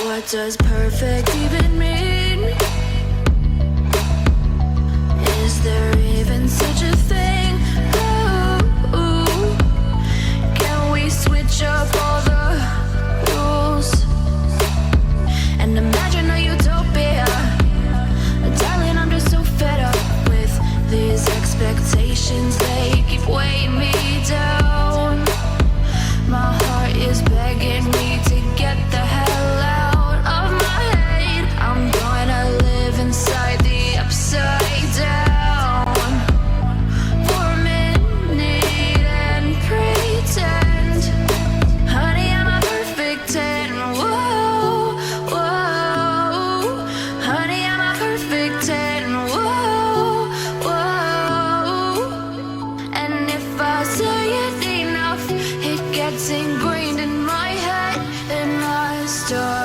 What does perfect even mean? Is there even such a thing? Ooh, can we switch up all the rules and imagine a utopia? Darling, I'm just so fed up with these expectations. They keep weighing me down. My heart is begging me to get the hell out of my head. I'm gonna live inside the upside down for a minute and pretend, honey, I'm a perfect 10. Whoa, whoa, honey, I'm a perfect 10. Whoa, whoa, and if I say it enough, it gets ingrained in my head, and I start